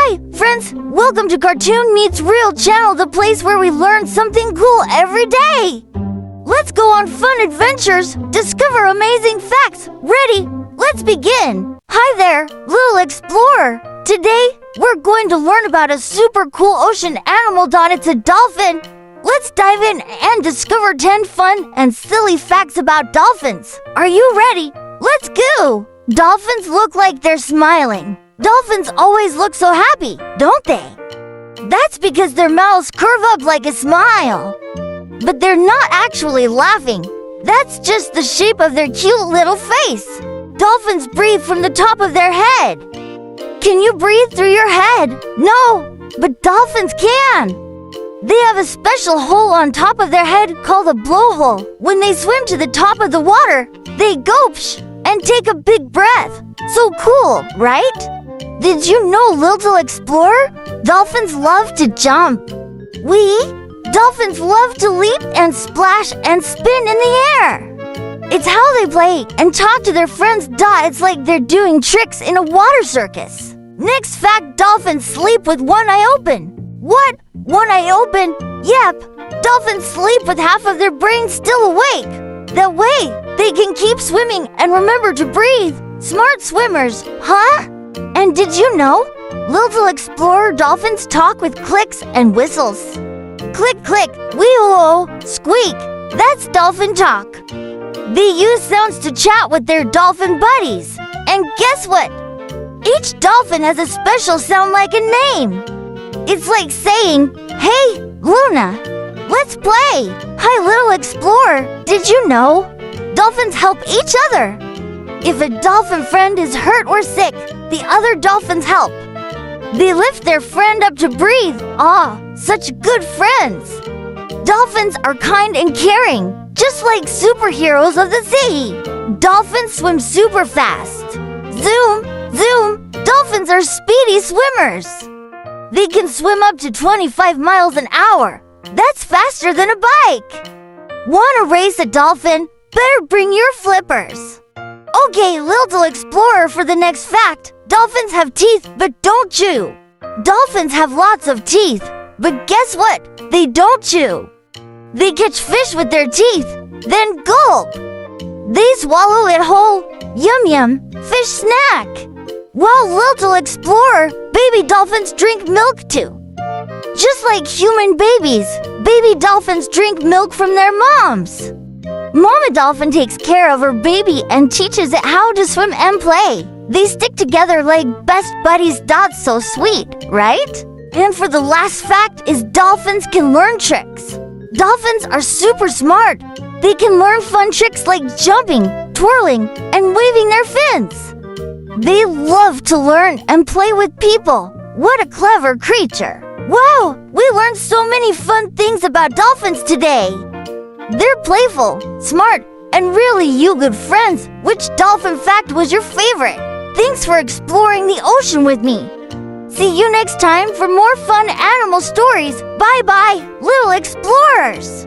Hi, friends! Welcome to Cartoon Meets Real Channel, the place where we learn something cool every day! Let's go on fun adventures, discover amazing facts. Ready? Let's begin! Hi there, little explorer! Today, we're going to learn about a super cool ocean animal. It's a dolphin! Let's dive in and discover 10 fun and silly facts about dolphins. Are you ready? Let's go! Dolphins look like they're smiling. Dolphins always look so happy, don't they? That's because their mouths curve up like a smile. But they're not actually laughing. That's just the shape of their cute little face. Dolphins breathe from the top of their head. Can you breathe through your head? No, but dolphins can. They have a special hole on top of their head called a blowhole. When they swim to the top of the water, they go psh and take a big breath. So cool, right? Did you know, little explorer? Dolphins love to jump. Dolphins love to leap and splash and spin in the air. It's how they play and talk to their friends. It's like they're doing tricks in a water circus. Next fact, dolphins sleep with one eye open. What? One eye open? Yep. Dolphins sleep with half of their brain still awake. That way, they can keep swimming and remember to breathe. Smart swimmers, huh? And did you know? Little explorer, dolphins talk with clicks and whistles. Click, click, wee-oo, squeak. That's dolphin talk. They use sounds to chat with their dolphin buddies. And guess what? Each dolphin has a special sound like a name. It's like saying, "Hey, Luna, let's play." Hi, little explorer. Did you know? Dolphins help each other. If a dolphin friend is hurt or sick, the other dolphins help. They lift their friend up to breathe. Such good friends. Dolphins are kind and caring, just like superheroes of the sea. Dolphins swim super fast. Zoom, zoom, dolphins are speedy swimmers. They can swim up to 25 miles an hour. That's faster than a bike. Want to race a dolphin? Better bring your flippers. Okay, little explorer, for the next fact. Dolphins have teeth but don't chew. Dolphins have lots of teeth, but guess what? They don't chew. They catch fish with their teeth, then gulp. They swallow it whole. Yum yum, fish snack. While little explorer, baby dolphins drink milk too. Just like human babies, baby dolphins drink milk from their moms. Mama dolphin takes care of her baby and teaches it how to swim and play. They stick together like best buddies. So sweet, right? And for the last fact is dolphins can learn tricks. Dolphins are super smart. They can learn fun tricks like jumping, twirling, and waving their fins. They love to learn and play with people. What a clever creature. Wow, we learned so many fun things about dolphins today. They're playful, smart, and really you good friends. Which dolphin fact was your favorite? Thanks for exploring the ocean with me. See you next time for more fun animal stories. Bye-bye, little explorers.